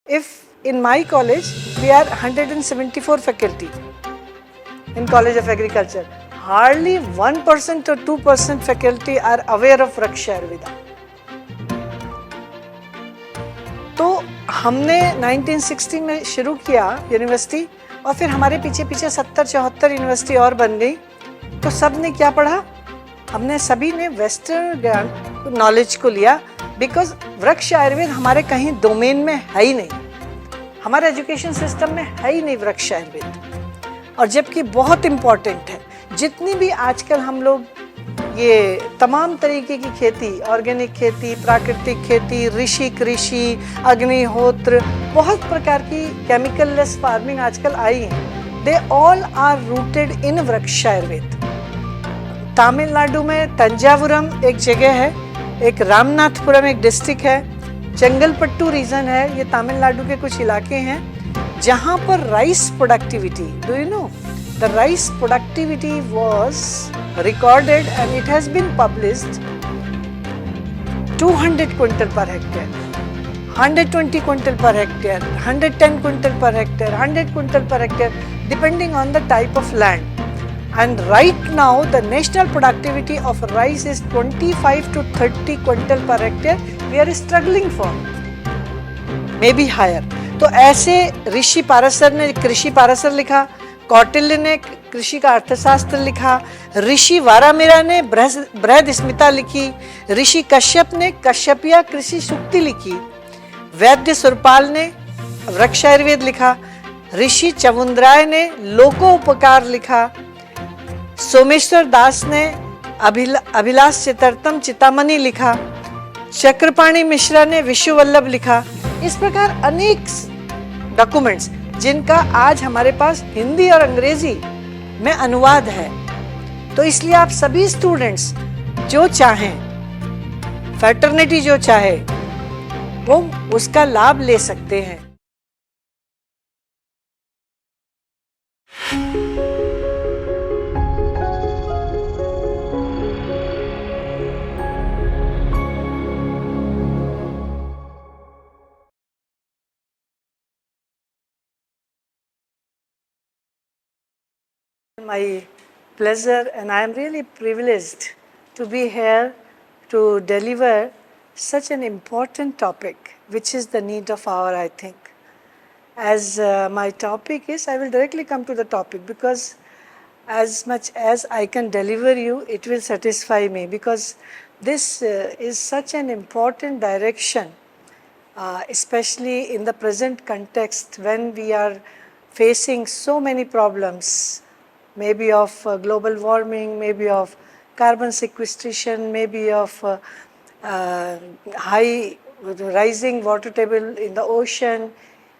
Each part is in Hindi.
If in my college we are 174 faculty in College of Agriculture, hardly 1% or 2% faculty are aware of वृक्ष आयुर्वेदा। तो हमने 1960 में शुरू किया यूनिवर्सिटी और फिर हमारे पीछे पीछे 70-74 यूनिवर्सिटी और बन गई। तो सब ने क्या पढ़ा? हमने सभी ने वेस्टर्न ज्ञान नॉलेज को लिया, बिकॉज वृक्ष आयुर्वेद हमारे कहीं डोमेन में है ही नहीं, हमारे एजुकेशन सिस्टम में है ही नहीं वृक्ष आयुर्वेद। और जबकि बहुत इम्पॉर्टेंट है। जितनी भी आजकल हम लोग ये तमाम तरीके की खेती, ऑर्गेनिक खेती, प्राकृतिक खेती, ऋषि कृषि, अग्निहोत्र, बहुत प्रकार की केमिकल लेस फार्मिंग आजकल आई है, they all are rooted in Vriksha Ayurveda. Tamil Nadu में तंजावुरम एक जगह है, एक रामनाथपुरम एक डिस्ट्रिक्ट है, चंगलपट्टू रीजन है, ये तमिलनाडु के कुछ इलाके हैं जहाँ पर rice productivity, do you know, the rice productivity was recorded and it has been published 200 quintal per hectare, 120 quintal per hectare, 110 quintal per hectare, 100 quintal per hectare, depending on the type of land. And right now the national productivity of rice is 25 to 30 quintal per hectare. We are struggling for maybe higher. तो ऐसे ऋषि पाराशर ने कृषि पाराशर लिखा, कौटिल्य ने कृषि का अर्थशास्त्र लिखा, ऋषि वारामिरा ने बृहद स्मिता लिखी, ऋषि कश्यप ने कश्यपिया कृषि सूक्ति लिखी, वैद्य सुरपाल ने वृक्ष आयुर्वेद लिखा, ऋषि चमुंद्राय ने लोकोपकार लिखा, सोमेश्वर दास ने अभिलाष चितरतम चितामणि लिखा, चक्रपाणी मिश्रा ने विश्ववल्लभ लिखा। इस प्रकार अनेक डॉक्यूमेंट्स जिनका आज हमारे पास हिंदी और अंग्रेजी में अनुवाद है। तो इसलिए आप सभी स्टूडेंट्स जो चाहें, फैटर्निटी जो चाहे, वो उसका लाभ ले सकते हैं। My pleasure, and I am really privileged to be here to deliver such an important topic, which is the need of hour, I think. As my topic is, I will directly come to the topic, because as much as I can deliver you, it will satisfy me, because this is such an important direction, especially in the present context when we are facing so many problems, maybe of global warming, maybe of carbon sequestration, maybe of high rising water table in the ocean,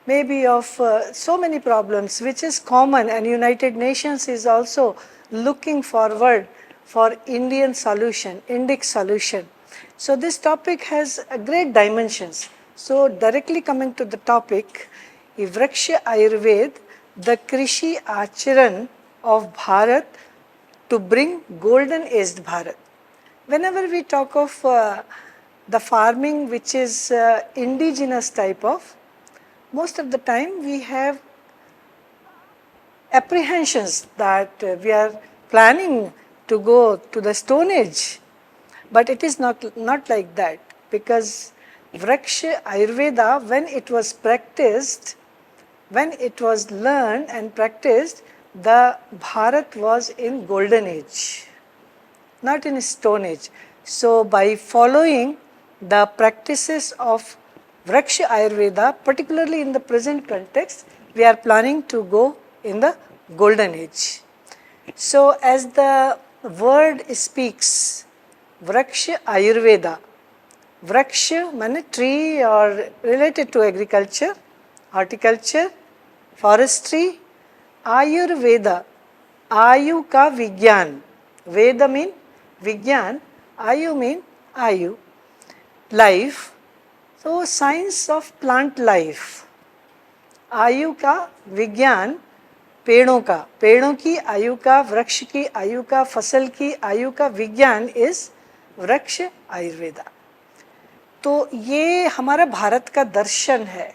maybe of so many problems which is common, and United Nations is also looking forward for Indian solution, Indic solution. So this topic has great dimensions. So directly coming to the topic, Vriksha Ayurved, the Krishi Acharan of Bharat to bring golden aged Bharat. Whenever we talk of the farming which is indigenous type of, most of the time we have apprehensions that we are planning to go to the Stone Age, but it is not like that, because Vriksha Ayurveda, when it was practiced, when it was learned and practiced, the Bharat was in golden age, not in Stone Age. So by following the practices of Vriksha Ayurveda, particularly in the present context, we are planning to go in the golden age. So as the word speaks, Vriksha Ayurveda, Vriksha means tree or related to agriculture, horticulture, forestry, Ayurveda, आयु का विज्ञान, वेद मीन विज्ञान, आयु मीन आयु, लाइफ, तो साइंस ऑफ प्लांट लाइफ, आयु का विज्ञान पेड़ों का, पेड़ों की आयु का, वृक्ष की आयु का, फसल की आयु का विज्ञान इस वृक्ष आयुर्वेदा। तो ये हमारा भारत का दर्शन है,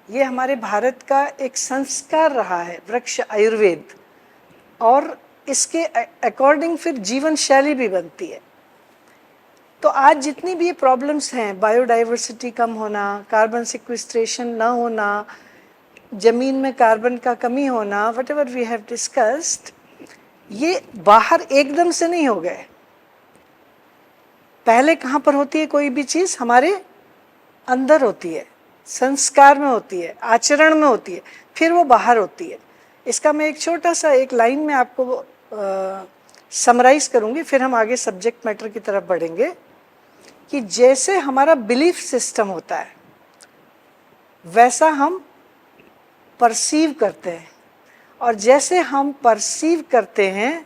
ये हमारे भारत का एक संस्कार रहा है वृक्ष आयुर्वेद, और इसके अकॉर्डिंग फिर जीवन शैली भी बनती है। तो आज जितनी भी ये प्रॉब्लम्स हैं, बायोडाइवर्सिटी कम होना, कार्बन सिक्विस्ट्रेशन ना होना, जमीन में कार्बन का कमी होना, whatever we have discussed, ये बाहर एकदम से नहीं हो गए। पहले कहाँ पर होती है कोई भी चीज़? हमारे अंदर होती है, संस्कार में होती है, आचरण में होती है, फिर वो बाहर होती है। इसका मैं एक छोटा सा एक लाइन में आपको समराइज करूँगी, फिर हम आगे सब्जेक्ट मैटर की तरफ बढ़ेंगे। कि जैसे हमारा बिलीफ सिस्टम होता है वैसा हम परसीव करते हैं, और जैसे हम परसीव करते हैं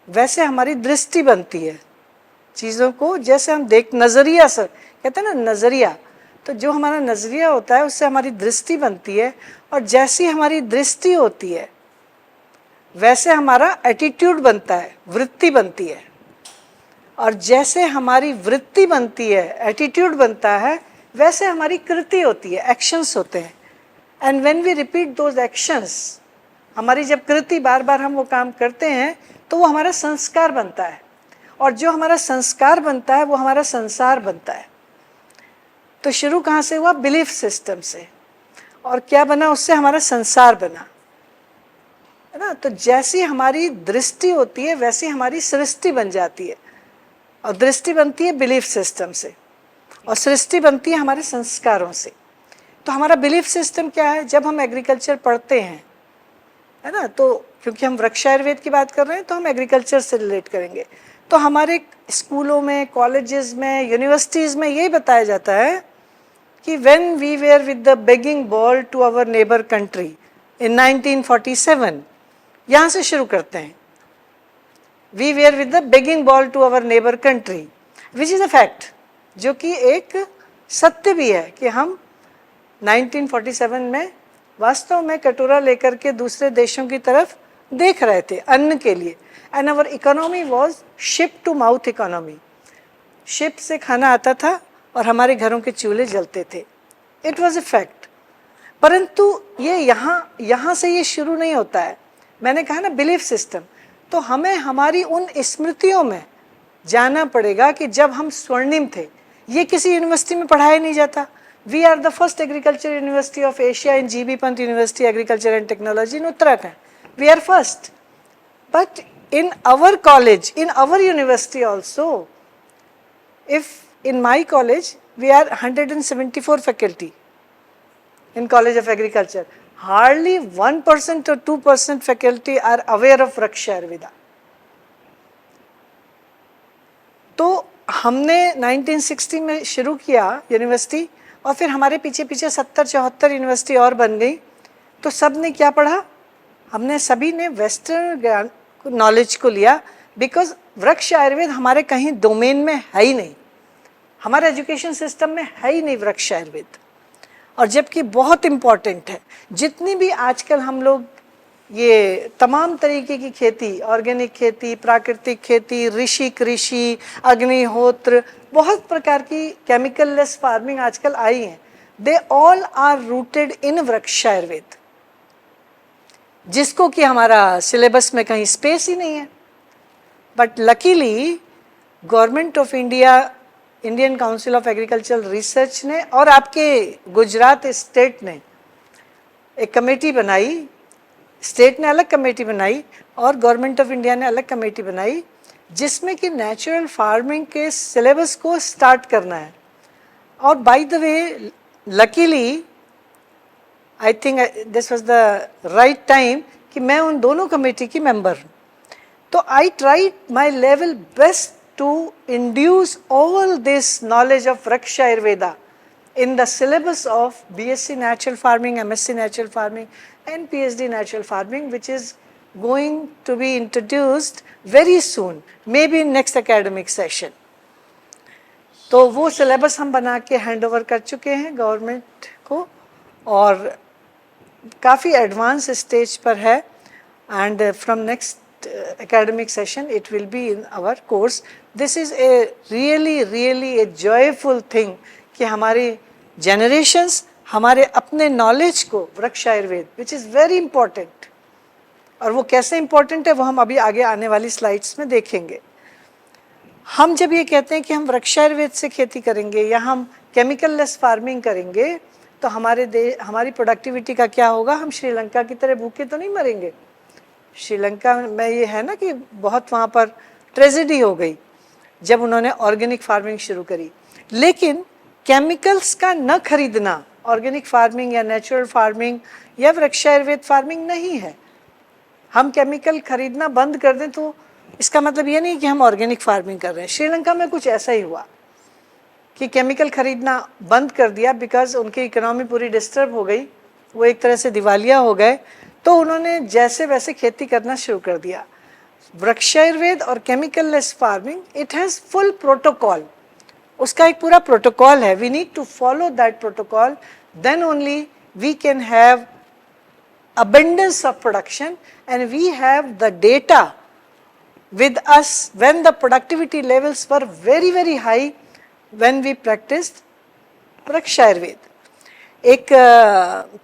वैसे हमारी दृष्टि बनती है चीज़ों को। जैसे हम नज़रिया से कहते हैं ना, नज़रिया, तो जो हमारा नज़रिया होता है उससे हमारी दृष्टि बनती है, और जैसी हमारी दृष्टि होती है वैसे हमारा एटीट्यूड बनता है, वृत्ति बनती है, और जैसे हमारी वृत्ति बनती है, एटीट्यूड बनता है, वैसे हमारी कृति होती है, एक्शंस होते हैं। And when we repeat those actions, हमारी जब कृति बार बार हम वो काम करते हैं तो वो हमारा संस्कार बनता है, और जो हमारा संस्कार बनता है वो हमारा संसार बनता है। तो शुरू कहाँ से हुआ? बिलीफ सिस्टम से, और क्या बना उससे? हमारा संसार बना, है ना। तो जैसी हमारी दृष्टि होती है वैसी हमारी सृष्टि बन जाती है, और दृष्टि बनती है बिलीफ सिस्टम से, और सृष्टि बनती है हमारे संस्कारों से। तो हमारा बिलीफ सिस्टम क्या है? जब हम एग्रीकल्चर पढ़ते हैं, है ना, तो क्योंकि हम वृक्ष आयुर्वेद की बात कर रहे हैं तो हम एग्रीकल्चर से रिलेट करेंगे। तो हमारे स्कूलों में, कॉलेजेस में, यूनिवर्सिटीज़ में यही बताया जाता है कि when we were with the begging bowl to our neighbour country in 1947, यहाँ से शुरू करते हैं। We were with the begging bowl to our neighbour country, which is a fact, जो कि एक सत्य भी है कि हम 1947 में वास्तव में कटोरा लेकर के दूसरे देशों की तरफ देख रहे थे अन्न के लिए। And our economy was ship to mouth economy, ship से खाना आता था और हमारे घरों के चूल्हे जलते थे। It was a fact. परंतु ये यहाँ से ये शुरू नहीं होता है। मैंने कहा ना, बिलीफ सिस्टम। तो हमें हमारी उन स्मृतियों में जाना पड़ेगा कि जब हम स्वर्णिम थे, ये किसी यूनिवर्सिटी में पढ़ाया नहीं जाता। We are the first agriculture university of Asia in GB Pant university agriculture and technology in Uttarakhand. We are first. But in our college, in our university also, if in my college we are 174 faculty in College of Agriculture, hardly 1% or 2% faculty are aware of Vriksha Ayurveda. तो हमने 1960 में शुरू किया यूनिवर्सिटी, और फिर हमारे पीछे पीछे 70-74 यूनिवर्सिटी और बन गई. तो सब ने क्या पढ़ा? हमने सभी ने वेस्टर्न ज्ञान नॉलेज को लिया, बिकॉज वृक्ष आयुर्वेद हमारे कहीं डोमेन में है ही नहीं, हमारे एजुकेशन सिस्टम में है ही नहीं वृक्ष आयुर्वेद, और जबकि बहुत इम्पॉर्टेंट है. जितनी भी आजकल हम लोग ये तमाम तरीके की खेती, ऑर्गेनिक खेती, प्राकृतिक खेती, ऋषि कृषि, अग्निहोत्र, बहुत प्रकार की केमिकल लेस फार्मिंग आजकल आई हैं, they all are rooted in Vriksha Ayurveda, जिसको कि हमारा सिलेबस में कहीं स्पेस ही नहीं है. But luckily government of India, Indian council of agricultural research ने और आपके गुजरात स्टेट ने एक कमेटी बनाई, स्टेट ने अलग कमेटी बनाई और गवर्नमेंट ऑफ इंडिया ने अलग कमेटी बनाई, जिसमें कि नेचुरल फार्मिंग के सिलेबस को स्टार्ट करना है. और by the way luckily I think this was the right time कि मैं उन दोनों कमेटी की मेंबर हूँ. तो I tried my level best to induce all this knowledge of Vriksha Ayurveda in the syllabus of BSc Natural Farming, MSc Natural Farming and PhD Natural Farming, which is going to be introduced very soon, maybe in next academic session. तो वो syllabus हम बना के हैंड ओवर कर चुके हैं गवर्नमेंट को, और काफ़ी एडवांस स्टेज पर है, and from next academic session it will be in our course. This is a really a joyful thing कि हमारी जनरेशन्स हमारे अपने नॉलेज को वृक्ष Ayurveda, which is very important. और वो कैसे इंपॉर्टेंट है वो हम अभी आगे आने वाली स्लाइड्स में देखेंगे। हम जब ये कहते हैं कि हम वृक्ष आयुर्वेद से खेती करेंगे या हम केमिकल लेस फार्मिंग करेंगे तो हमारी प्रोडक्टिविटी का क्या होगा? हम श्रीलंका की तरह भूखे तो नहीं मरेंगे। श्रीलंका में ये है ना कि बहुत वहाँ पर ट्रेजेडी हो गई जब उन्होंने ऑर्गेनिक फार्मिंग शुरू करी। लेकिन केमिकल्स का न खरीदना ऑर्गेनिक फार्मिंग या नेचुरल फार्मिंग या वृक्ष आयुर्वेद फार्मिंग नहीं है। हम केमिकल खरीदना बंद कर दें तो इसका मतलब ये नहीं कि हम ऑर्गेनिक फार्मिंग कर रहे हैं। श्रीलंका में कुछ ऐसा ही हुआ कि केमिकल खरीदना बंद कर दिया बिकॉज उनकी इकोनॉमी पूरी डिस्टर्ब हो गई, वो एक तरह से दिवालिया हो गए, तो उन्होंने जैसे वैसे खेती करना शुरू कर दिया। वृक्ष आयुर्वेद और chemical less farming, it has full protocol, उसका एक पूरा प्रोटोकॉल है। We need to follow that protocol, then only we can have abundance of production and we have the data with us when the productivity levels were very very high when we practiced वृक्ष आयुर्वेद। एक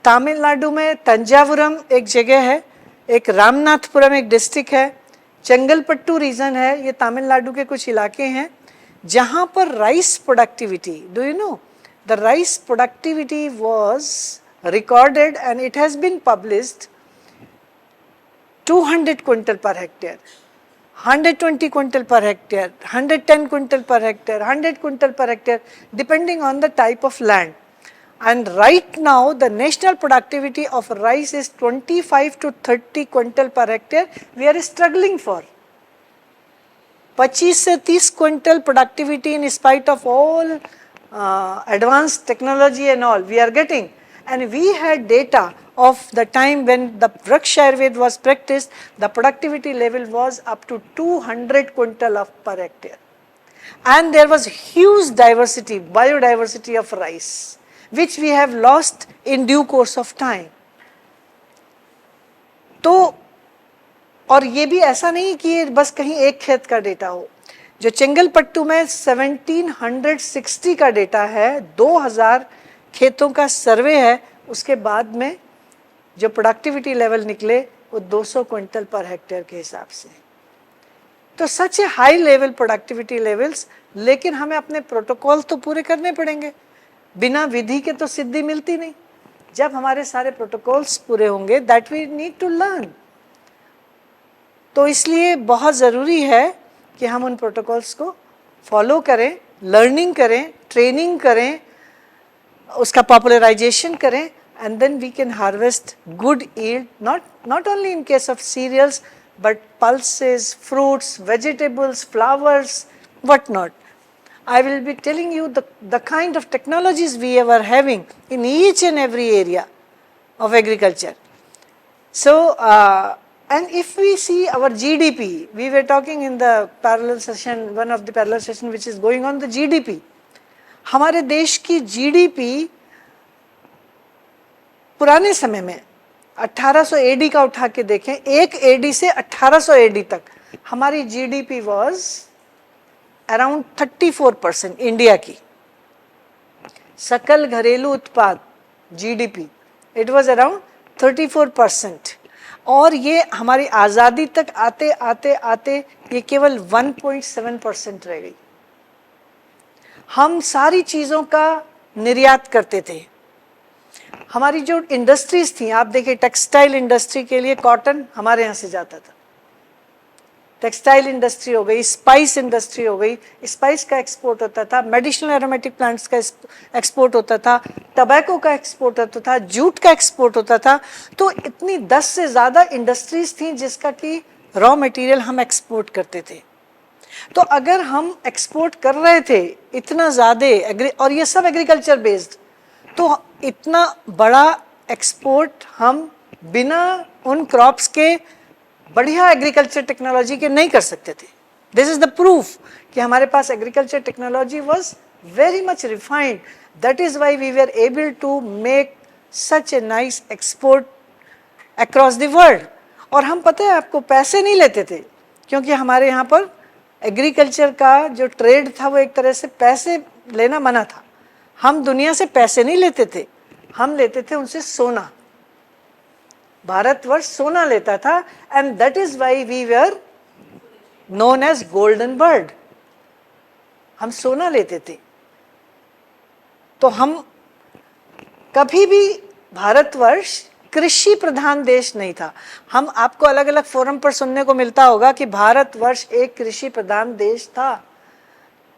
तमिलनाडु में तंजावुरम एक जगह है, एक रामनाथपुरम एक डिस्ट्रिक्ट है, चंगलपट्टू रीजन है, ये तमिलनाडु के कुछ इलाके हैं जहाँ पर rice productivity, do you know, the rice productivity was recorded and it has been published 200 quintal per hectare, 120 quintal per hectare, 110 quintal per hectare, 100 quintal per hectare depending on the type of land. And right now the national productivity of rice is 25 to 30 quintal per hectare. We are struggling for 25 से 30 quintal productivity in spite of all advanced technology and all we are getting. And we had data of the time when the Vraksh Ayurved was practiced, the productivity level was up to 200 quintal of per hectare. And there was huge diversity, biodiversity of rice, which we have lost in due course of time. तो और ये भी ऐसा नहीं कि ये बस कहीं एक खेत का डेटा हो। जो चेंगलपट्टू में 1760 का डेटा है, 2000 खेतों का सर्वे है, उसके बाद में जो प्रोडक्टिविटी लेवल निकले वो 200 क्विंटल पर हेक्टेयर के हिसाब से। तो सच ए हाई लेवल प्रोडक्टिविटी लेवल्स, लेकिन हमें अपने प्रोटोकॉल तो पूरे करने पड़ेंगे, बिना विधि के तो सिद्धि मिलती नहीं। जब हमारे सारे प्रोटोकॉल्स पूरे होंगे, that we need to learn. तो इसलिए बहुत ज़रूरी है कि हम उन प्रोटोकॉल्स को फॉलो करें, लर्निंग करें, ट्रेनिंग करें, उसका पॉपुलराइजेशन करें, and then we can harvest good yield, not only in case of cereals but pulses, fruits, vegetables, flowers, what not. I will be telling you the kind of technologies we are having in each and every area of agriculture. So and if we see our GDP, we were talking in the parallel session, one of the parallel session which is going on, the GDP. हमारे देश की GDP पुराने समय में 1800 AD का उठा के देखें, 1 AD से 1800 AD तक हमारी GDP was around 34%। इंडिया की सकल घरेलू उत्पाद GDP it was around 34%, और ये हमारी आज़ादी तक आते आते आते ये केवल 1.7% रह गई। हम सारी चीज़ों का निर्यात करते थे। हमारी जो इंडस्ट्रीज थी, आप देखिए टेक्सटाइल इंडस्ट्री के लिए कॉटन हमारे यहाँ से जाता था, टेक्सटाइल इंडस्ट्री हो गई, स्पाइस इंडस्ट्री हो गई, स्पाइस का एक्सपोर्ट होता था, मेडिसिनल एरोमेटिक प्लांट्स का एक्सपोर्ट होता था, टबैको का एक्सपोर्ट होता था, जूट का एक्सपोर्ट होता था। तो इतनी 10 से ज़्यादा इंडस्ट्रीज थी जिसका कि रॉ मटेरियल हम एक्सपोर्ट करते थे। तो अगर हम एक्सपोर्ट कर रहे थे इतना ज़्यादा, और ये सब एग्रीकल्चर बेस्ड, तो इतना बड़ा एक्सपोर्ट हम बिना उन क्रॉप्स के बढ़िया एग्रीकल्चर टेक्नोलॉजी के नहीं कर सकते थे। दिस इज द प्रूफ कि हमारे पास agriculture technology was very much refined. That is why we were able to make such a nice export across the world. और हम, पता है आपको, पैसे नहीं लेते थे, क्योंकि हमारे यहाँ पर एग्रीकल्चर का जो ट्रेड था वो एक तरह से पैसे लेना मना था। हम दुनिया से पैसे नहीं लेते थे, हम लेते थे उनसे सोना, भारतवर्ष सोना लेता था, and that is why we were known as golden bird. हम सोना लेते थे। तो हम कभी भी, भारतवर्ष कृषि प्रधान देश नहीं था। हम, आपको अलग अलग फोरम पर सुनने को मिलता होगा कि भारतवर्ष एक कृषि प्रधान देश था।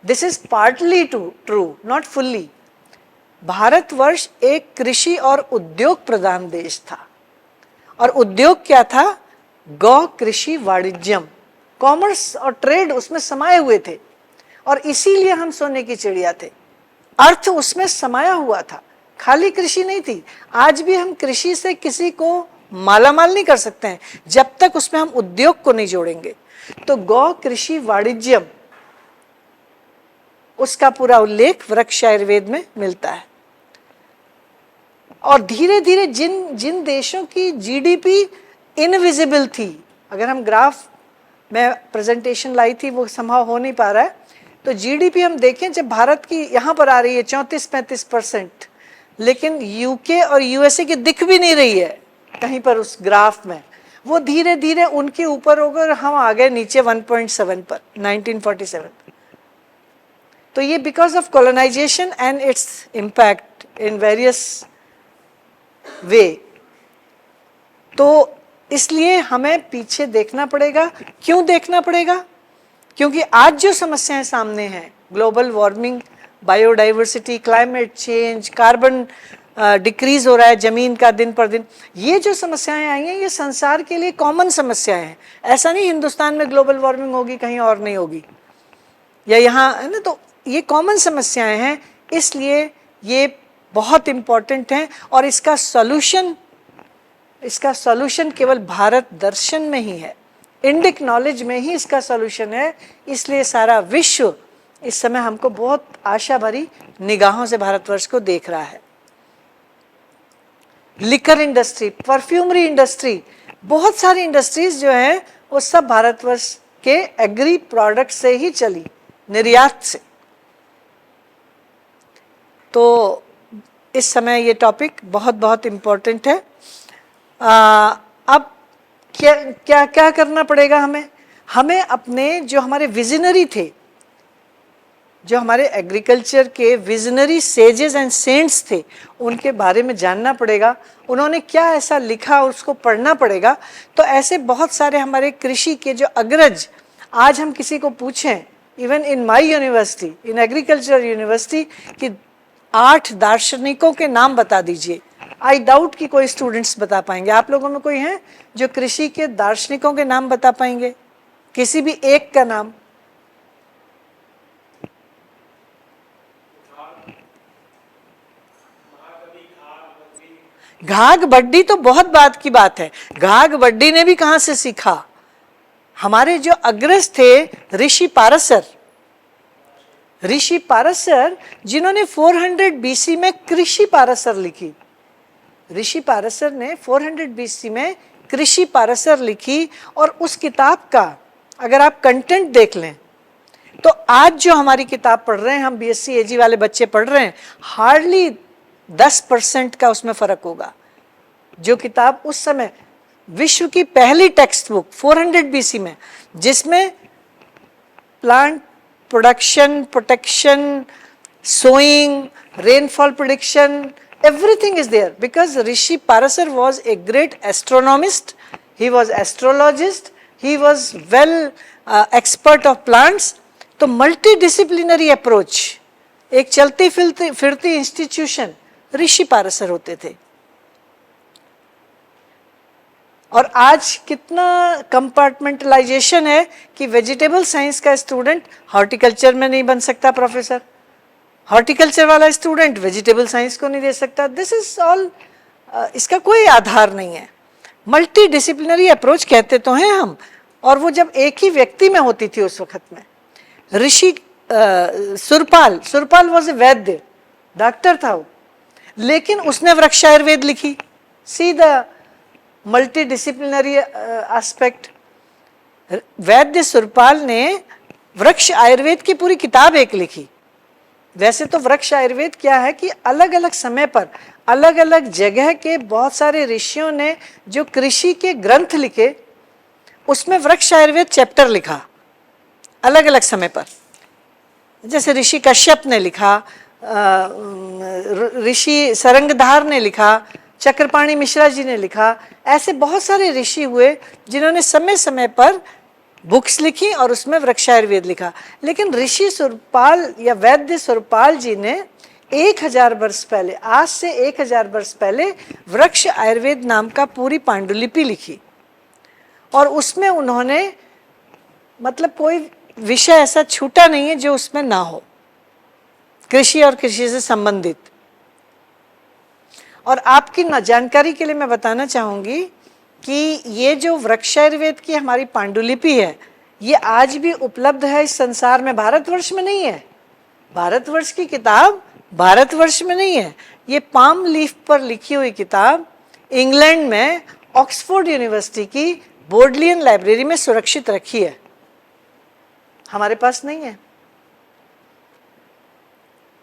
This is partly true, not fully. Bharatvarsh एक कृषि और उद्योग प्रधान देश था। और उद्योग क्या था? गौ कृषि वाणिज्यम, कॉमर्स और ट्रेड उसमें समाये हुए थे, और इसीलिए हम सोने की चिड़िया थे। अर्थ उसमें समाया हुआ था, खाली कृषि नहीं थी। आज भी हम कृषि से किसी को मालामाल नहीं कर सकते हैं जब तक उसमें हम उद्योग को नहीं जोड़ेंगे। तो गौ कृषि वाणिज्यम, उसका पूरा उल्लेख वृक्ष आयुर्वेद में मिलता है। और धीरे धीरे जिन जिन देशों की जीडीपी इनविजिबल थी, अगर हम ग्राफ में प्रेजेंटेशन लाई थी, वो संभव हो नहीं पा रहा है, तो जीडीपी हम देखें, जब भारत की यहाँ पर आ रही है 34-35%, लेकिन यूके और यूएसए की दिख भी नहीं रही है कहीं पर उस ग्राफ में, वो धीरे धीरे उनके ऊपर होकर हम आ गए नीचे 1.7 पर 1947। तो ये because of colonisation and its impact in various way. तो इसलिए हमें पीछे देखना पड़ेगा। क्यों देखना पड़ेगा? क्योंकि आज जो समस्याएं सामने हैं, global warming, biodiversity, climate change, carbon decrease हो रहा है जमीन का दिन पर दिन, ये जो समस्याएं आई हैं ये संसार के लिए कॉमन समस्याएं हैं। ऐसा नहीं हिंदुस्तान में ग्लोबल वार्मिंग होगी कहीं और नहीं होगी, या यहाँ है ना, तो ये कॉमन समस्याएं हैं, इसलिए ये बहुत इम्पोर्टेंट हैं। और इसका सॉल्यूशन केवल भारत दर्शन में ही है, इंडिक नॉलेज में ही इसका सॉल्यूशन है। इसलिए सारा विश्व इस समय हमको बहुत आशा भरी निगाहों से भारतवर्ष को देख रहा है। लिकर इंडस्ट्री, परफ्यूमरी इंडस्ट्री, बहुत सारी इंडस्ट्रीज जो हैं वो सब भारतवर्ष के एग्री प्रोडक्ट से ही चली, निर्यात से। तो इस समय ये टॉपिक बहुत बहुत इम्पोर्टेंट है। अब क्या क्या करना पड़ेगा हमें अपने जो हमारे विजनरी थे, जो हमारे एग्रीकल्चर के विजनरी सेजेस एंड सेंट्स थे, उनके बारे में जानना पड़ेगा। उन्होंने क्या ऐसा लिखा उसको पढ़ना पड़ेगा। तो ऐसे बहुत सारे हमारे कृषि के जो अग्रज, आज हम किसी को पूछें, even in my university, in agriculture university, कि 8 दार्शनिकों के नाम बता दीजिए, आई डाउट कि कोई स्टूडेंट्स बता पाएंगे। आप लोगों में कोई है जो कृषि के दार्शनिकों के नाम बता पाएंगे? किसी भी एक का नाम? घाघ बड्डी तो बहुत बात की बात है। घाघ बड्डी ने भी कहां से सीखा? हमारे जो अग्रज थे ऋषि पारसर, जिन्होंने 400 बीसी में कृषि पारसर लिखी। ऋषि पारसर ने 400 बीसी में कृषि पारसर लिखी, और उस किताब का अगर आप कंटेंट देख लें तो आज जो हमारी किताब पढ़ रहे हैं, हम बीएससी एजी वाले बच्चे पढ़ रहे हैं, हार्डली 10% का उसमें फर्क होगा। जो किताब उस समय विश्व की पहली टेक्स्ट बुक 400 बीसी में, जिसमें plant production, protection, sowing, rainfall prediction, everything is there, because Rishi Parasar was a great astronomist, he was astrologist, he was well expert of plants. तो multidisciplinary approach, एक चलती फिरती इंस्टीट्यूशन ऋषि पारसर होते थे। और आज कितना कंपार्टमेंटलाइजेशन है कि वेजिटेबल साइंस का स्टूडेंट हॉर्टिकल्चर में नहीं बन सकता प्रोफेसर, हॉर्टिकल्चर वाला स्टूडेंट वेजिटेबल साइंस को नहीं दे सकता। दिस इज ऑल, इसका कोई आधार नहीं है। मल्टी डिसिप्लिनरी अप्रोच कहते तो हैं हम, और वो जब एक ही व्यक्ति में होती थी उस वक्त में। ऋषि Surpal was a Vaidya, doctor था वो, लेकिन उसने वृक्ष आयुर्वेद लिखी। See the multi disciplinary aspect. वैद्य सुरपाल ने वृक्ष आयुर्वेद की पूरी किताब एक लिखी। वैसे तो वृक्ष आयुर्वेद क्या है कि अलग अलग समय पर अलग अलग जगह के बहुत सारे ऋषियों ने जो कृषि के ग्रंथ लिखे, उसमें वृक्ष आयुर्वेद चैप्टर लिखा अलग अलग समय पर। जैसे ऋषि कश्यप ने लिखा, ऋषि सरंगधार ने लिखा, चक्रपाणी मिश्रा जी ने लिखा, ऐसे बहुत सारे ऋषि हुए जिन्होंने समय समय पर बुक्स लिखी और उसमें वृक्ष आयुर्वेद लिखा। लेकिन ऋषि सुरपाल या वैद्य सुरपाल जी ने 1000 वर्ष पहले, आज से 1000 वर्ष पहले वृक्ष आयुर्वेद नाम का पूरी पांडुलिपि लिखी, और उसमें उन्होंने मतलब कोई विषय ऐसा छूटा नहीं है जो उसमें ना हो, कृषि और कृषि से संबंधित। और आपकी जानकारी के लिए मैं बताना चाहूंगी कि ये जो वृक्ष आयुर्वेद की हमारी पांडुलिपि है, ये आज भी उपलब्ध है इस संसार में, भारतवर्ष में नहीं है। भारतवर्ष की किताब भारतवर्ष में नहीं है, ये पाम लीफ पर लिखी हुई किताब इंग्लैंड में ऑक्सफोर्ड यूनिवर्सिटी की बोडलियन लाइब्रेरी में सुरक्षित रखी है, हमारे पास नहीं है।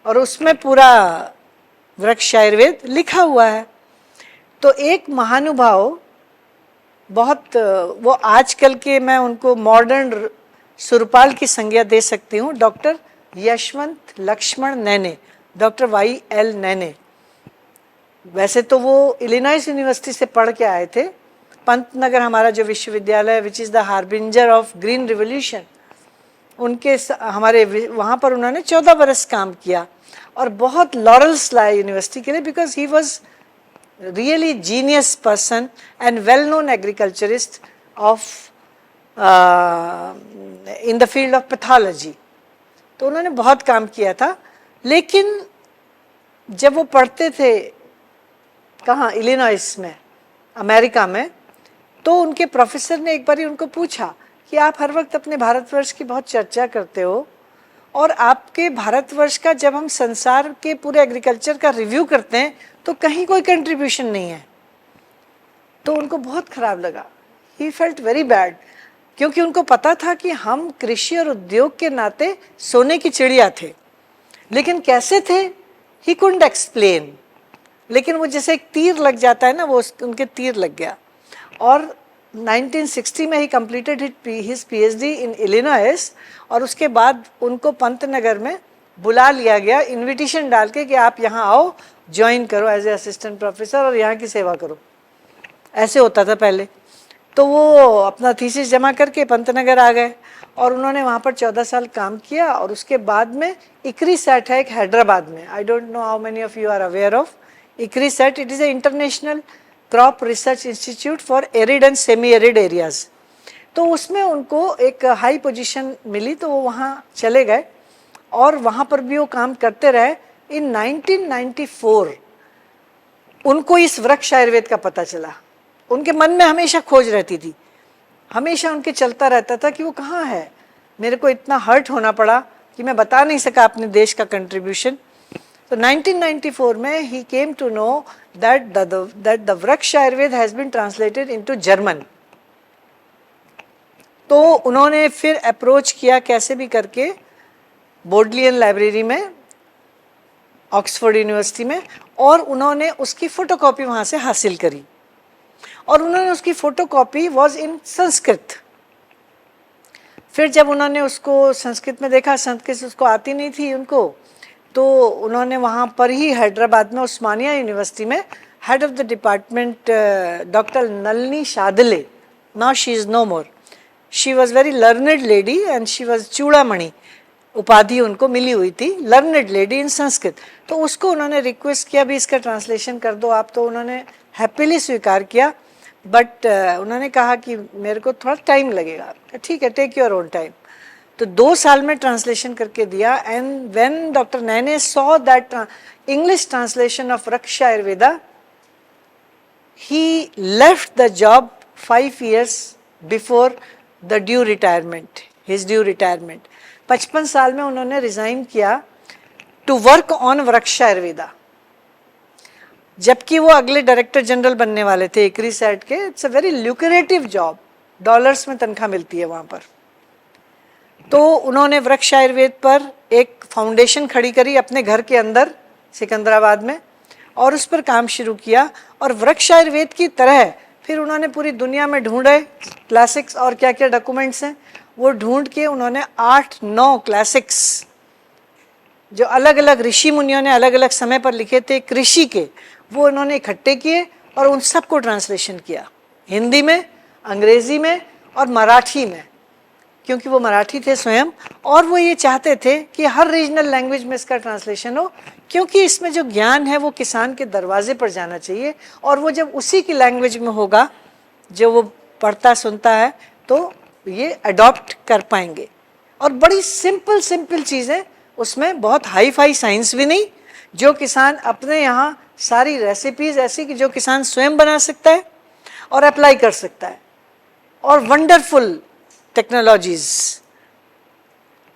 और उसमें पूरा वृक्ष आयुर्वेद लिखा हुआ है। तो एक महानुभाव, बहुत वो आजकल के, मैं उनको मॉडर्न सुरपाल की संज्ञा दे सकती हूँ, doctor Yashwant Laxman Nene, doctor YL Nene. वैसे तो वो इलिनॉइस यूनिवर्सिटी से पढ़ के आए थे, पंतनगर हमारा जो विश्वविद्यालय which is the harbinger of green revolution, उनके हमारे वहाँ पर उन्होंने 14 बरस काम किया और बहुत लॉरल्स लाए यूनिवर्सिटी के लिए, because he was really genius person and well known agriculturist of in the field of pathology. तो उन्होंने बहुत काम किया था। लेकिन जब वो पढ़ते थे कहाँ, इलिनॉइस में, अमेरिका में, तो उनके प्रोफेसर ने एक बार उनको पूछा कि आप हर वक्त अपने भारतवर्ष की बहुत चर्चा करते हो, और आपके भारतवर्ष का जब हम संसार के पूरे एग्रीकल्चर का रिव्यू करते हैं तो कहीं कोई कंट्रीब्यूशन नहीं है। तो उनको बहुत खराब लगा, ही फेल्ट वेरी बैड, क्योंकि उनको पता था कि हम कृषि और उद्योग के नाते सोने की चिड़िया थे। लेकिन कैसे थे, ही कुडंट एक्सप्लेन। लेकिन वो जैसे एक तीर लग जाता है ना, वो उनके तीर लग गया। और 1960 में ही कंप्लीटेड हिज PhD इन इलिनॉइस, और उसके बाद उनको पंतनगर में बुला लिया गया इनविटेशन डाल के कि आप यहाँ आओ, ज्वाइन करो एज ए असिस्टेंट प्रोफेसर और यहाँ की सेवा करो। ऐसे होता था पहले। तो वो अपना थीसिस जमा करके पंतनगर आ गए और उन्होंने वहाँ पर 14 साल काम किया। और उसके बाद में इक्री सैट है एक हैदराबाद में, I don't know how many of you are aware of ICRISAT. It is a international crop research institute for arid and semi arid areas. तो उसमें उनको एक हाई पोजीशन मिली, तो वो वहाँ चले गए और वहाँ पर भी वो काम करते रहे। इन 1994 उनको इस वृक्ष आयुर्वेद का पता चला। उनके मन में हमेशा खोज रहती थी, हमेशा उनके चलता रहता था कि वो कहाँ है। मेरे को इतना हर्ट होना पड़ा कि मैं बता नहीं सका अपने देश का कंट्रीब्यूशन। तो 1994 में ही came to know that the Vriksha Ayurveda has been translated into German. तो उन्होंने फिर अप्रोच किया कैसे भी करके बोडलियन लाइब्रेरी में, ऑक्सफोर्ड यूनिवर्सिटी में, और उन्होंने उसकी फ़ोटोकॉपी वहाँ से हासिल करी। और उन्होंने उसकी फ़ोटोकॉपी वॉज इन संस्कृत। फिर जब उन्होंने उसको संस्कृत में देखा, संस्कृत उसको आती नहीं थी उनको, तो उन्होंने वहाँ पर ही हैदराबाद में उस्मानिया यूनिवर्सिटी में head of the department doctor Nalini Shadle, now she is no more, she was very learned lady and she was Chudamani उपाधि उनको मिली हुई थी, लर्नड लेडी इन संस्कृत। तो उसको उन्होंने रिक्वेस्ट किया भी इसका ट्रांसलेशन कर दो आप, तो उन्होंने हैप्पीली स्वीकार किया। बट उन्होंने कहा कि मेरे को थोड़ा टाइम लगेगा। ठीक है, टेक योर ओन टाइम। तो 2 साल में ट्रांसलेशन करके दिया। And when doctor Nene saw that English translation of Vriksha Ayurveda, he left the job 5 years before the due retirement, his due retirement. 55 साल में उन्होंने रिजाइन किया टू वर्क ऑन वृक्ष आयुर्वेदा, जबकि वो अगले डायरेक्टर जनरल बनने वाले थे इक्री सैट के। It's a very lucrative job, dollars में तनख्वाह मिलती है वहाँ पर। तो उन्होंने वृक्ष आयुर्वेद पर एक फाउंडेशन खड़ी करी अपने घर के अंदर सिकंदराबाद में, और उस पर काम शुरू किया, और वृक्ष आयुर्वेद की तरह फिर उन्होंने पूरी दुनिया में ढूंढे क्लासिक्स और क्या क्या डॉक्यूमेंट्स हैं, वो ढूंढ के उन्होंने 8-9 क्लासिक्स जो अलग अलग ऋषि मुनियों ने अलग अलग समय पर लिखे थे कृषि के, वो उन्होंने इकट्ठे किए और उन सबको ट्रांसलेशन किया, हिंदी में, अंग्रेजी में और मराठी में, क्योंकि वो मराठी थे स्वयं, और वो ये चाहते थे कि हर रीजनल लैंग्वेज में इसका ट्रांसलेशन हो, क्योंकि इसमें जो ज्ञान है वो किसान के दरवाजे पर जाना चाहिए, और वो जब उसी की लैंग्वेज में होगा जो वो पढ़ता सुनता है तो ये अडॉप्ट कर पाएंगे। और बड़ी सिंपल सिंपल चीज़ें उसमें, बहुत हाई फाई साइंस भी नहीं, जो किसान अपने यहाँ सारी रेसिपीज़ ऐसी कि जो किसान स्वयं बना सकता है और अप्लाई कर सकता है, और वंडरफुल टेक्नोलॉजीज।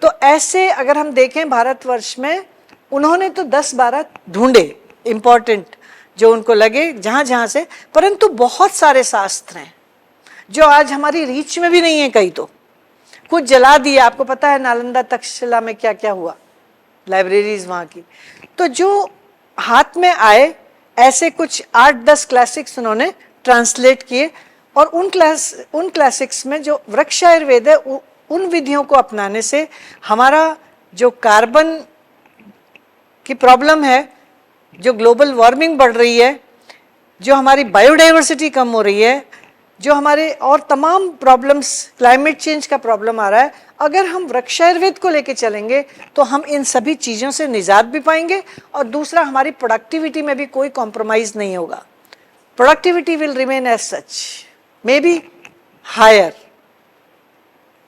तो ऐसे अगर हम देखें भारतवर्ष में, उन्होंने तो 10-12 ढूंढे इम्पॉर्टेंट जो उनको लगे जहाँ जहाँ से, परंतु बहुत सारे शास्त्र हैं जो आज हमारी रीच में भी नहीं है, कई तो कुछ जला दिया। आपको पता है नालंदा तक्षशिला में क्या क्या हुआ, लाइब्रेरीज वहाँ की। तो जो हाथ में आए ऐसे कुछ 8-10 क्लासिक्स उन्होंने ट्रांसलेट किए, और उन क्लासिक्स में जो वृक्ष आयुर्वेद है, उन विधियों को अपनाने से हमारा जो कार्बन की प्रॉब्लम है, जो ग्लोबल वार्मिंग बढ़ रही है, जो हमारी बायोडाइवर्सिटी कम हो रही है, जो हमारे और तमाम प्रॉब्लम्स, क्लाइमेट चेंज का प्रॉब्लम आ रहा है, अगर हम वृक्ष आयुर्वेद को लेके चलेंगे तो हम इन सभी चीज़ों से निजात भी पाएंगे, और दूसरा हमारी प्रोडक्टिविटी में भी कोई कॉम्प्रोमाइज़ नहीं होगा। Productivity will remain as such, maybe higher,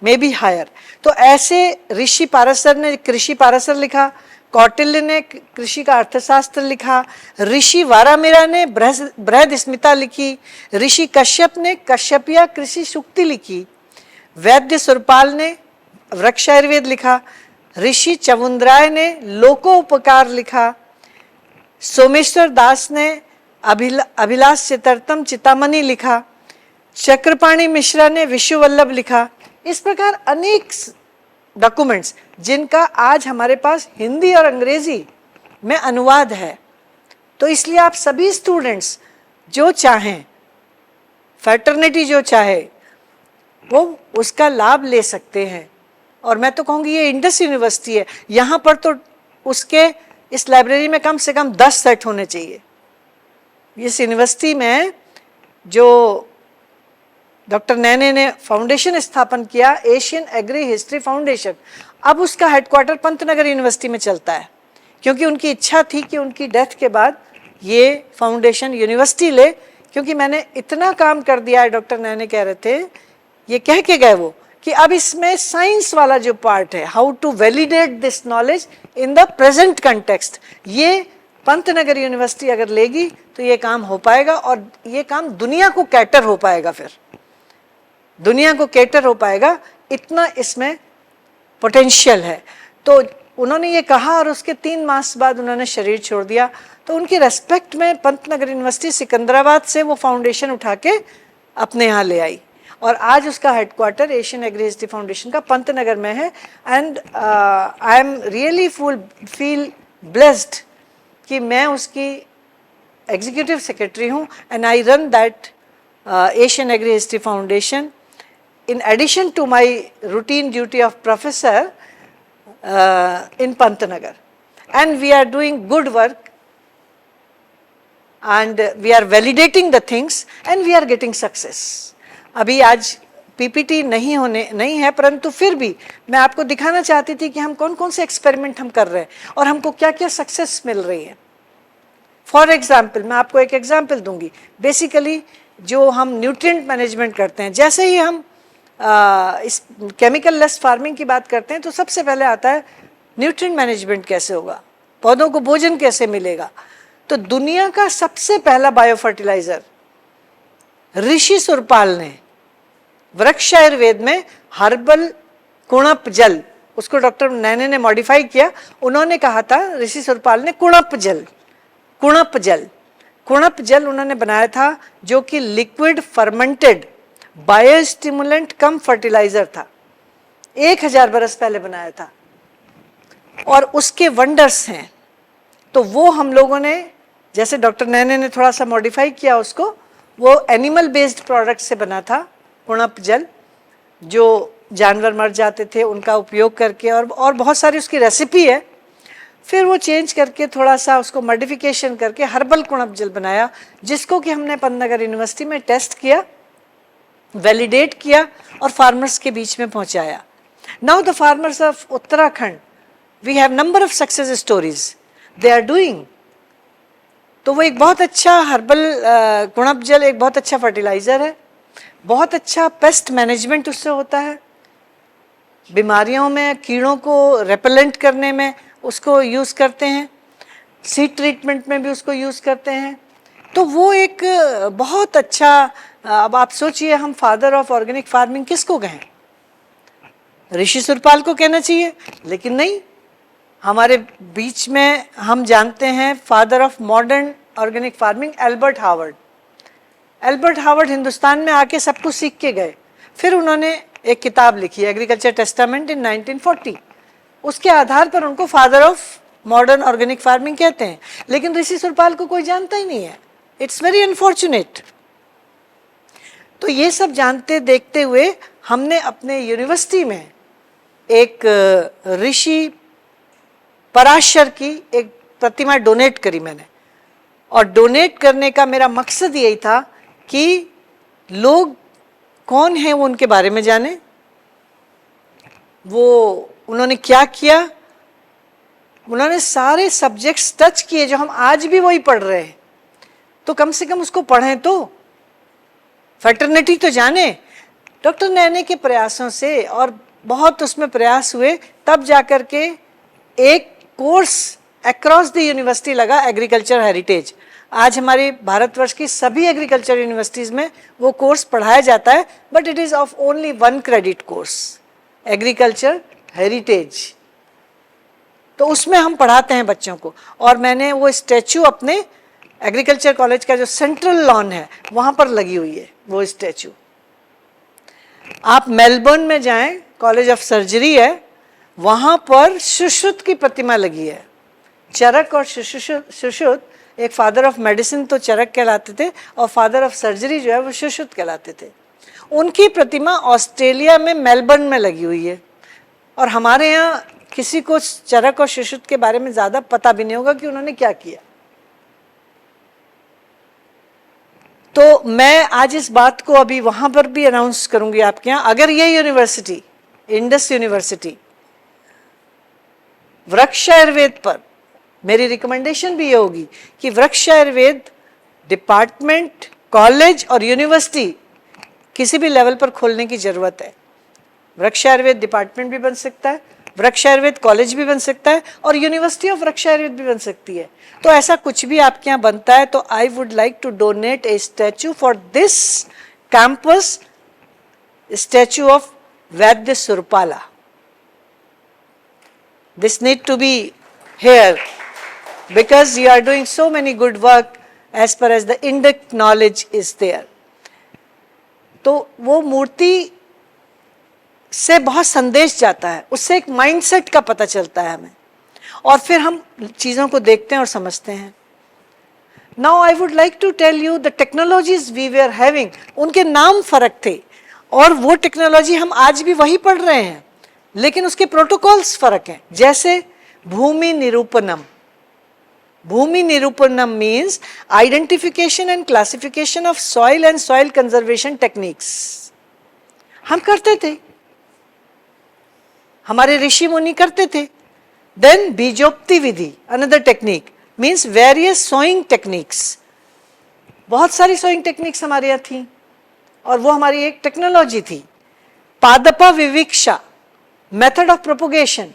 maybe higher. तो ऐसे ऋषि पाराशर ने कृषि पाराशर लिखा, कौटिल्य ने कृषि का अर्थशास्त्र लिखा, ऋषि वारामिरा ने बृहद स्मिता लिखी, ऋषि कश्यप ने कश्यपिया कृषि सूक्ति लिखी, वैद्य सुरपाल ने वृक्ष आयुर्वेद लिखा, ऋषि चवुंद्राय ने लोकोपकार लिखा, सोमेश्वर दास ने अभिलाष चितरतम चितामणि लिखा, चक्रपाणी मिश्रा ने विश्ववल्लभ लिखा। इस प्रकार अनेक डॉक्यूमेंट्स जिनका आज हमारे पास हिंदी और अंग्रेजी में अनुवाद है। तो इसलिए आप सभी स्टूडेंट्स जो चाहें, फैटर्निटी जो चाहे, वो उसका लाभ ले सकते हैं। और मैं तो कहूँगी ये इंडस यूनिवर्सिटी है, यहाँ पर तो उसके इस लाइब्रेरी में कम से कम 10 सेट होने चाहिए। इस यूनिवर्सिटी में जो डॉक्टर नैने ने फाउंडेशन स्थापन किया, एशियन एग्री हिस्ट्री फाउंडेशन, अब उसका हेडक्वार्टर पंतनगर यूनिवर्सिटी में चलता है, क्योंकि उनकी इच्छा थी कि उनकी डेथ के बाद ये फाउंडेशन यूनिवर्सिटी ले, क्योंकि मैंने इतना काम कर दिया है, डॉक्टर नैने कह रहे थे, ये कह के गए वो, कि अब इसमें साइंस वाला जो पार्ट है, how to validate this knowledge in the present context, ये पंतनगर यूनिवर्सिटी अगर लेगी तो ये काम हो पाएगा, और ये काम दुनिया को कैटर हो पाएगा, फिर दुनिया को कैटर हो पाएगा, इतना इसमें पोटेंशियल है। तो उन्होंने ये कहा, और उसके 3 मास बाद उन्होंने शरीर छोड़ दिया। तो उनकी रेस्पेक्ट में पंतनगर यूनिवर्सिटी सिकंदराबाद से वो फाउंडेशन उठा के अपने यहाँ ले आई, और आज उसका headquarter Asian agri history foundation का पंतनगर में है। And I am really feel blessed कि मैं उसकी एग्जीक्यूटिव सेक्रेटरी हूँ, and I run that Asian agri history foundation in addition to my routine duty of professor in Pantnagar. And we are doing good work, and we are validating the things, and we are getting success. अभी आज PPT नहीं है, परंतु फिर भी मैं आपको दिखाना चाहती थी कि हम कौन कौन से एक्सपेरिमेंट हम कर रहे हैं और हमको क्या क्या सक्सेस मिल रही है। फॉर एग्जाम्पल, मैं आपको एक एग्जाम्पल दूंगी। बेसिकली जो हम न्यूट्रिएंट मैनेजमेंट करते हैं, जैसे ही हम इस केमिकल लेस फार्मिंग की बात करते हैं, तो सबसे पहले आता है न्यूट्रिएंट मैनेजमेंट कैसे होगा, पौधों को भोजन कैसे मिलेगा। तो दुनिया का सबसे पहला बायो फर्टिलाइजर ऋषि सुरपाल ने वृक्ष आयुर्वेद में हर्बल कुणप जल, उसको डॉक्टर नैने ने मॉडिफाई किया। उन्होंने कहा था, ऋषि सुरपाल ने, कुणप जल उन्होंने बनाया था, जो कि लिक्विड फर्मेंटेड बायोस्टिमुलेंट कम फर्टिलाइजर था। 1000 बरस पहले बनाया था, और उसके वंडर्स हैं। तो वो हम लोगों ने जैसे डॉक्टर नैने ने थोड़ा सा मॉडिफाई किया उसको, वो एनिमल बेस्ड प्रोडक्ट से बना था कुणप जल, जो जानवर मर जाते थे उनका उपयोग करके, और बहुत सारी उसकी रेसिपी है। फिर वो चेंज करके थोड़ा सा उसको मॉडिफिकेशन करके हर्बल कुणप जल बनाया, जिसको कि हमने पन्नागर यूनिवर्सिटी में टेस्ट किया, वैलिडेट किया और फार्मर्स के बीच में पहुंचाया। Now the farmers of Uttarakhand, we have number of success stories they are doing. तो वो एक बहुत अच्छा हर्बल कुणप जल एक बहुत अच्छा फर्टिलाइजर है, बहुत अच्छा पेस्ट मैनेजमेंट उससे होता है, बीमारियों में कीड़ों को रेपेलेंट करने में उसको यूज़ करते हैं, सीड ट्रीटमेंट में भी उसको यूज़ करते हैं। तो वो एक बहुत अच्छा, अब आप सोचिए हम फादर ऑफ ऑर्गेनिक फार्मिंग किसको कहें? ऋषि सुरपाल को कहना चाहिए, लेकिन नहीं, हमारे बीच में हम जानते हैं father of modern organic farming Albert Howard. Albert Howard Hindustan में आके सब कुछ सीख के गए, फिर उन्होंने एक किताब लिखी एग्रीकल्चर टेस्टामेंट इन 1940, उसके आधार पर उनको father of modern organic farming कहते हैं। लेकिन ऋषि सुरपाल को कोई जानता ही नहीं है, इट्स वेरी अनफॉर्चुनेट। तो ये सब जानते देखते हुए हमने अपने यूनिवर्सिटी में एक ऋषि पराशर की एक प्रतिमा डोनेट करी मैंने, और डोनेट करने का मेरा मकसद यही था कि लोग कौन है वो उनके बारे में जाने, वो उन्होंने क्या किया, उन्होंने सारे सब्जेक्ट्स टच किए जो हम आज भी वही पढ़ रहे हैं, तो कम से कम उसको पढ़ें, तो फैटर्निटी तो जाने। डॉक्टर नैने के प्रयासों से और बहुत उसमें प्रयास हुए, तब जाकर के एक कोर्स अक्रॉस द यूनिवर्सिटी लगा, एग्रीकल्चर हेरिटेज। आज हमारे भारतवर्ष की सभी एग्रीकल्चर यूनिवर्सिटीज़ में वो कोर्स पढ़ाया जाता है, but it is of only 1 credit course, agriculture heritage. तो उसमें हम पढ़ाते हैं बच्चों को, और मैंने वो स्टैचू अपने एग्रीकल्चर कॉलेज का जो सेंट्रल लॉन है वहाँ पर लगी हुई है वो स्टैचू। आप मेलबर्न में जाएं, कॉलेज ऑफ सर्जरी है, वहाँ पर सुश्रुत की प्रतिमा लगी है। चरक और सुश्रुत, एक फादर ऑफ मेडिसिन तो चरक कहलाते थे और फादर ऑफ सर्जरी जो है वो सुश्रुत कहलाते थे। उनकी प्रतिमा ऑस्ट्रेलिया में मेलबर्न में लगी हुई है, और हमारे यहाँ किसी को चरक और सुश्रुत के बारे में ज़्यादा पता भी नहीं होगा कि उन्होंने क्या किया। तो मैं आज इस बात को अभी वहाँ पर भी अनाउंस करूँगी आपके यहाँ, अगर ये यूनिवर्सिटी, इंडस यूनिवर्सिटी, वृक्ष आयुर्वेद पर, मेरी रिकमेंडेशन भी ये होगी कि वृक्ष आयुर्वेद डिपार्टमेंट, कॉलेज और यूनिवर्सिटी किसी भी लेवल पर खोलने की ज़रूरत है। वृक्ष आयुर्वेद डिपार्टमेंट भी बन सकता है, वृक्ष आयुर्वेद कॉलेज भी बन सकता है, और यूनिवर्सिटी ऑफ वृक्ष आयुर्वेद भी बन सकती है। तो ऐसा कुछ भी आपके यहाँ बनता है तो I would like to donate a statue for this campus, statue of Vaidya Surapala. This need to be here because you are doing so many good work as far as the Indic knowledge is there. तो वो मूर्ति से बहुत संदेश जाता है, उससे एक माइंडसेट का पता चलता है हमें, और फिर हम चीज़ों को देखते हैं और समझते हैं। Now I would like to tell you the technologies we were having, उनके नाम फर्क थे, और वो टेक्नोलॉजी हम आज भी वही पढ़ रहे हैं, लेकिन उसके प्रोटोकॉल्स फर्क हैं। जैसे भूमि निरूपणम, भूमि निरूपणम means identification and classification of soil and soil conservation techniques. हम करते थे, हमारे ऋषि मुनि करते थे। देन बीजोक्ति विधि, another technique, means various sowing techniques. बहुत सारी सोइंग टेक्निक्स हमारे यहाँ थी, और वो हमारी एक टेक्नोलॉजी थी। पादपा विविक्षा, मेथड ऑफ प्रोपोगेशन,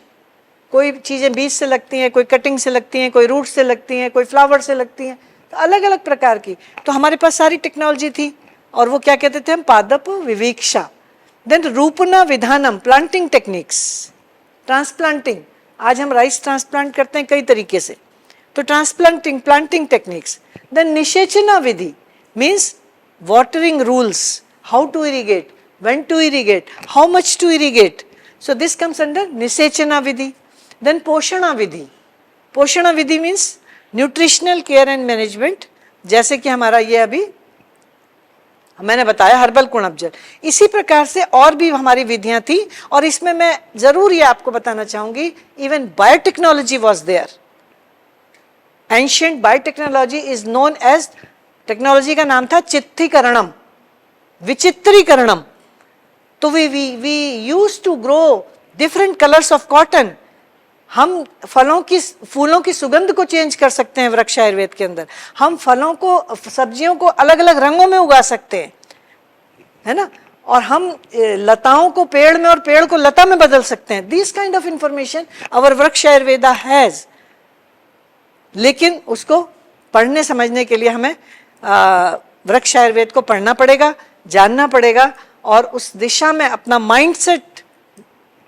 कोई चीज़ें बीज से लगती हैं, कोई कटिंग से लगती हैं, कोई रूट से लगती हैं, कोई फ्लावर से लगती हैं, तो अलग अलग प्रकार की। तो हमारे पास सारी टेक्नोलॉजी थी, और वो क्या कहते थे हम, पादप विवीक्षा। देन रूपना विधानम, प्लांटिंग टेक्निक्स, ट्रांसप्लांटिंग, आज हम राइस ट्रांसप्लांट करते हैं कई तरीके से, तो ट्रांसप्लांटिंग, प्लांटिंग टेक्निक्स। देन निषेचना विधि means watering rules, how to irrigate, when to irrigate, how much to irrigate. So this comes under Nisechana Vidhi. Then Poshana Vidhi. Poshana Vidhi means nutritional care and management, जैसे कि हमारा ये अभी मैंने बताया हर्बल कुणप जल, इसी प्रकार से और भी हमारी विधियां थी। और इसमें मैं जरूर ये आपको बताना चाहूंगी, even biotechnology was there. Ancient biotechnology is known as, technology का नाम था चित्तीकरणम, विचित्रीकरणम। तो we use to grow different colours of cotton. हम फलों की, फूलों की सुगंध को चेंज कर सकते हैं वृक्ष आयुर्वेद के अंदर। हम फलों को, सब्जियों को अलग अलग रंगों में उगा सकते हैं, है ना। और हम लताओं को पेड़ में और पेड़ को लता में बदल सकते हैं। दिस काइंड ऑफ इंफॉर्मेशन अवर वृक्ष आयुर्वेदा हैज। लेकिन उसको पढ़ने समझने के लिए हमें वृक्ष आयुर्वेद को पढ़ना पड़ेगा, जानना पड़ेगा, और उस दिशा में अपना माइंडसेट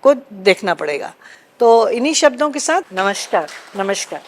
को देखना पड़ेगा। तो इन्हीं शब्दों के साथ नमस्कार। नमस्कार।